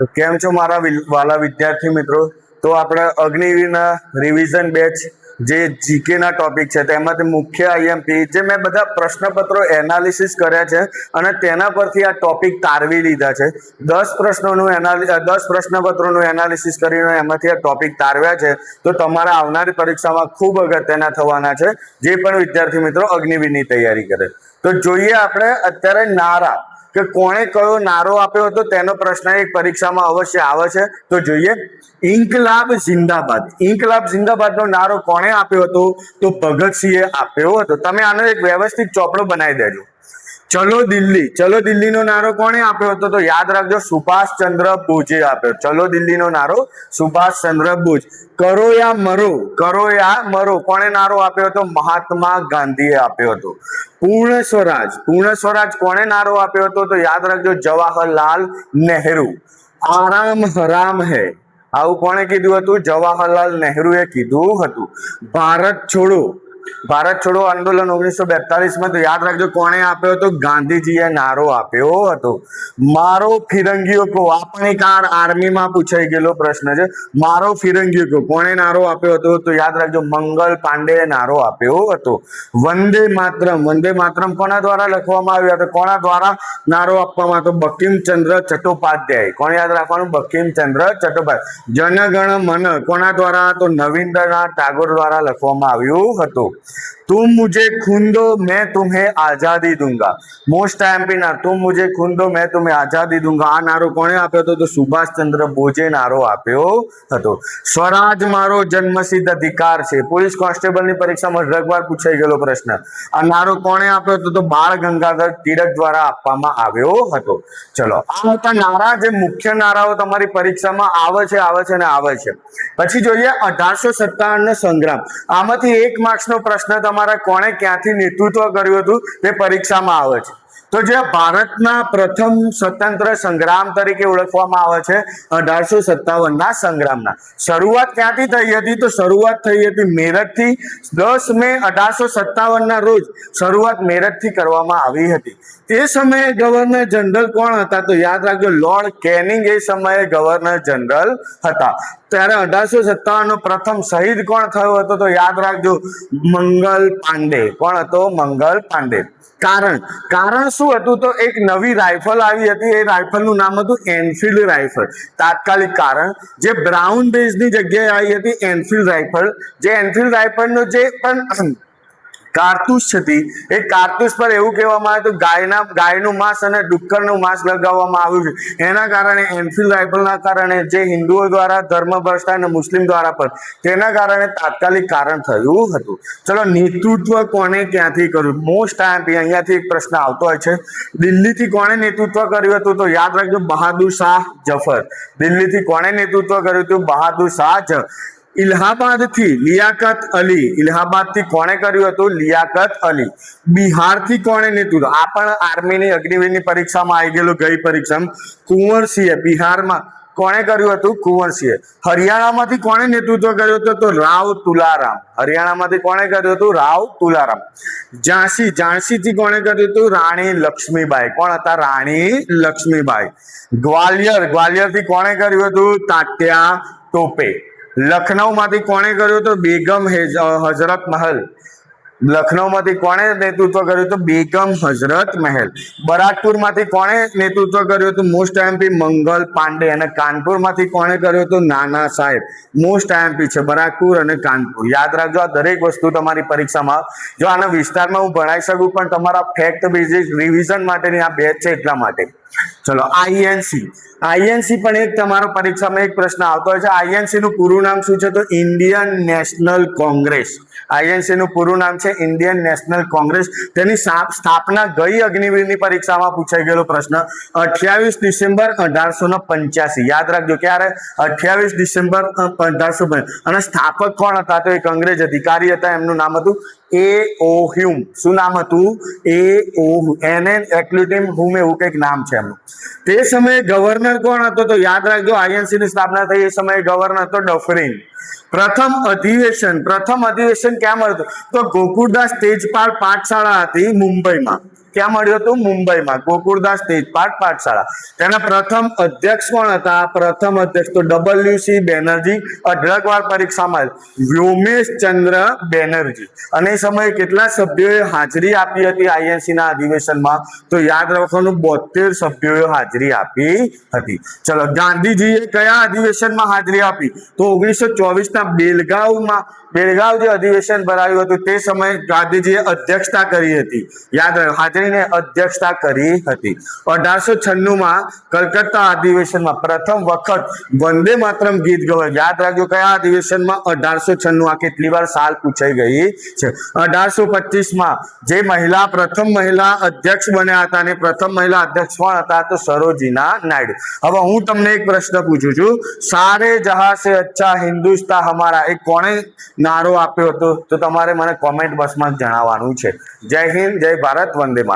તો કેમ છો મારા વાલા વિદ્યાર્થી મિત્રો? તો આપણે અગ્નિવીરના રિવિઝન બેચ જે જીકે ના ટોપિક છે તેમાંથી મુખ્ય આઈએમપી જે મેં બધા પ્રશ્નપત્રો એનાલિસિસ કર્યા છે અને તેના પરથી આ ટોપિક તારવી લીધા છે. 10 પ્રશ્નપત્રોનું એનાલિસિસ કરીને એમાંથી આ ટોપિક તારવ્યા છે. તો તમારા આવનારી પરીક્ષામાં ખૂબ અગત્યના થવાના છે જે પણ વિદ્યાર્થી મિત્રો અગ્નિવીરની તૈયારી કરે. તો જોઈએ આપણે અત્યારે નારા કે કોણે કયો નારો આપ્યો હતો તેનો પ્રશ્ન એક પરીક્ષામાં અવશ્ય આવે છે. તો જોઈએ, ઇન્કલાબ જિંદાબાદ. ઇન્કલાબ જિંદાબાદ નો નારો કોણે આપ્યો હતો? તો ભગતસિંહે આપ્યો હતો. તમે આનો એક વ્યવસ્થિત ચોપડો બનાવી દેજો. ચલો દિલ્હી. ચલો દિલ્હીનો નારો કોણે આપ્યો હતો? તો યાદ રાખજો, સુભાષચંદ્ર બોઝે આપ્યો. ચલો દિલ્હીનો નારો સુભાષચંદ્ર બોઝ. કરો યા મરો. કરો યા મરો કોણે નારો આપ્યો હતો? મહાત્મા ગાંધીએ આપ્યો હતો. પૂર્ણ સ્વરાજ. પૂર્ણ સ્વરાજ કોણે નારો આપ્યો હતો? તો યાદ રાખજો, જવાહરલાલ નહેરુ. આરામ હરામ હૈ આવું કોણે કીધું હતું? જવાહરલાલ નહેરુએ કીધું હતું. ભારત છોડો. ભારત છોડો આંદોલન 1942 તો યાદ રાખજો કોણે આપ્યો હતો? ગાંધીજીએ નારો આપ્યો હતો. મારો ફિરંગીઓ કો. આ પણ એક આર્મીમાં પૂછાઈ ગયેલો પ્રશ્ન છે. મારો ફિરંગીઓ કો કોણે નારો આપ્યો હતો? તો યાદ રાખજો, મંગલ પાંડેએ નારો આપ્યો હતો. વંદે માતરમ. વંદે માતરમ કોના દ્વારા લખવામાં આવ્યો હતો? કોના દ્વારા નારો આપવામાં હતો? બંકિમચંદ્ર ચટ્ટોપાધ્યાય. કોણ યાદ રાખવાનું? બંકિમચંદ્ર ચટ્ટોપાધ્યાય. જનગણ મન કોના દ્વારા? તો નવીન્દ્રનાથ ટાગોર દ્વારા લખવામાં આવ્યું હતું. तुम मुझे खून दो मैं तुम्हें आजादी दूंगा. मोस्ट एमपी ना, तुम मुझे खून दो मैं तुम्हें आजादी दूंगा. આ નારો કોણે આપ્યો હતો? તો સુભાષચંદ્ર બોઝે નારો આપ્યો હતો. સ્વરાજ મારો જન્મસિદ્ધ અધિકાર છે. પોલીસ કોન્સ્ટેબલની પરીક્ષામાં લગભગ પૂછાઈ ગયેલો પ્રશ્ન. આ નારો કોણે આપ્યો હતો? તો બાળ ગંગાધર તિલક દ્વારા આપવામાં આવ્યો હતો. ચલો, આ હતા નારા, જે મુખ્ય નારાઓ તમારી પરીક્ષામાં આવે છે ને આવે છે. પછી જોઈએ 1857 નો સંગ્રામ. આમાંથી 1 માર્ક્સનો પ્રશ્ન તમારા કોણે ક્યાંથી નેતૃત્વ કર્યું હતું તે પરીક્ષામાં આવે છે. તો જે ભારતના પ્રથમ સ્વતંત્ર સંગ્રામ તરીકે ઓળખવામાં આવે છે 1857 ના સંગ્રામના. શરૂઆત ક્યાંથી થઈ હતી? તો શરૂઆત થઈ હતી મેરઠથી. 10 મે 1857 ના રોજ શરૂઆત મેરઠથી કરવામાં આવી હતી. તે સમયે ગવર્નર જનરલ કોણ હતા? તો યાદ રાખજો, લોર્ડ કેનિંગ એ સમયે ગવર્નર જનરલ હતા. ત્યારે 1857 નો પ્રથમ શહીદ કોણ થયો હતો? તો યાદ રાખજો, મંગલ પાંડે. કોણ હતો? મંગલ પાંડે. કારણ શું હતું? તો એક નવી રાઇફલ આવી હતી. એ રાઇફલનું નામ હતું એનફિલ્ડ રાઇફલ. તાત્કાલિક કારણ, જે બ્રાઉન બેઝની જગ્યાએ આવી હતી એનફિલ્ડ રાઇફલ. જે એનફિલ્ડ રાઇફલનો જે પણ કારતૂસ હતી એ કારતૂસ પર એવું કહેવામાં આવ્યું હતું ગાયનું માંસ અને ડુક્કરનું માંસ લગાવવામાં આવ્યું છે. એના કારણે એનફિલ્ડ રાઇફલના કારણે જે હિન્દુઓ દ્વારા ધર્મભ્રષ્ટ અને મુસ્લિમ દ્વારા પણ તેના કારણે તાત્કાલિક કારણ થયું હતું. ચલો, નેતૃત્વ કોને ક્યાંથી કર્યું? મોસ્ટ આઈએમપી અહીંયાથી એક પ્રશ્ન આવતો હોય છે. દિલ્હીથી કોણે નેતૃત્વ કર્યું હતું? તો યાદ રાખજો, બહાદુર શાહ જફર. દિલ્હીથી કોણે નેતૃત્વ કર્યું હતું? બહાદુર શાહ જફર. ઇલાહાબાદથી લિયાકત અલી. ઇલાહાબાદથી કોણે કર્યું હતું? લિયાકત અલી. બિહારથી કોણે નેતૃત્વ? આ પણ આર્મીની અગ્નિવીરની પરીક્ષામાં આવી ગયેલું, ગઈ પરીક્ષામાં. કુંવરસિંહે. બિહારમાં કોણે કર્યું હતું? કુંવરસિંહે. હરિયાણામાંથી કોણે નેતૃત્વ કર્યું હતું? તો રાવ તુલારામ. હરિયાણામાંથી કોણે કર્યું હતું? રાવ તુલારામ. ઝાંસીથી કોણે કર્યું હતું? રાણી લક્ષ્મીબાઈ. કોણ હતા? રાણી લક્ષ્મીબાઈ. ગ્વાલિયરથી કોણે કર્યું હતું? તાત્યા ટોપે. લખનઉમાંથી કોણે કર્યું હતું? બેગમ હઝરત મહલ. લખનઉમાંથી કોણે નેતૃત્વ કર્યું હતું? બેગમ હઝરત મહેલ. બરાકપુરમાંથી કોણે નેતૃત્વ કર્યું હતું? Most IMP Mangal Pandey. અને કાનપુરમાંથી કોણે કર્યું હતું? નાના સાહેબ. મોસ્ટ આઈએમપી છે બરાકપુર અને કાનપુર. યાદ રાખજો, આ દરેક વસ્તુ તમારી પરીક્ષામાં, જો આના વિસ્તારમાં હું ભણાવી શકું પણ તમારા ફેક્ટ બેઝિસ રિવિઝન માટેની આ બેચ છે એટલા માટે. ચલો, આઈએનસી પણ એક તમારો પરીક્ષામાં એક પ્રશ્ન આવતો હોય છે. આઈએનસી નું પૂરું નામ શું છે? તો ઇન્ડિયન નેશનલ કોંગ્રેસ. આઈએનસી નું પૂરું નામ છે ઇન્ડિયન નેશનલ કોંગ્રેસ. તેની સ્થાપના ગઈ અગ્નિવીરની પરીક્ષામાં પૂછાઈ ગયેલો પ્રશ્ન 28 ડિસેમ્બર 1885. યાદ રાખજો, ક્યારે? 28 ડિસેમ્બર 1885. અને સ્થાપક કોણ હતા? તો એક અંગ્રેજ અધિકારી હતા, એમનું નામ હતું A.O. હ્યુમ. શું નામ હતું? A.O. એક્લુટિમ હુમ એવું કંઈક નામ છે એમનું. તે સમયે ગવર્નર કોણ હતો? તો યાદ રાખજો, આઈએનસી ની સ્થાપના થઈ એ સમયે ગવર્નર હતો ડફરિન. પ્રથમ અધિવેશન ક્યાં મળતું? તો ગોકુળદાસ તેજપાલ પાઠશાળા હતી મુંબઈમાં. ક્યાં મળ્યું હતું? મુંબઈમાં ગોકુળદાસ તેજપાટ પાઠશાળા. તેના પ્રથમ અધ્યક્ષ કોણ હતા? પ્રથમ અધ્યક્ષ તો WC બેનર્જી, અઢળકવાર પરીક્ષામાં વ્યોમેશ ચંદ્ર બેનર્જી. અને એ સમયે કેટલા સભ્યોએ હાજરી આપી હતી INC ના અધિવેશનમાં? તો યાદ રાખવાનું 72 સભ્યોએ હાજરી આપી હતી. ચલો, ગાંધીજીએ કયા અધિવેશનમાં હાજરી આપી? તો 1924 ના બેલગાવ જે અધિવેશન ભરાયું હતું તે સમયે ગાંધીજીએ અધ્યક્ષતા કરી હતી. યાદ રાખો, હાજરીને અધ્યક્ષતા કરી હતી. 1896 માં કલકત્તા અધિવેશનમાં પ્રથમ વખત વંદે માતરમ ગીત ગવાયું. યાદ રાખજો, કયા અધિવેશનમાં? 1896. આ કેટલી વાર સાલ પૂછાઈ ગઈ છે. 1825 માં જે પ્રથમ મહિલા અધ્યક્ષ બન્યા હતા અને પ્રથમ મહિલા અધ્યક્ષ કોણ હતા? તો સરોજિના નાયડુ. હવે હું તમને એક પ્રશ્ન પૂછું છું, સારે જહાં સે અચ્છા હિન્દુસ્तान હમારા એ કોણે નારો આપ્યો હતો? તો તમારે મને કોમેન્ટ બોક્સમાં જણાવવાનું છે. જય હિન્દ, જય ભારત, વંદે માતરમ.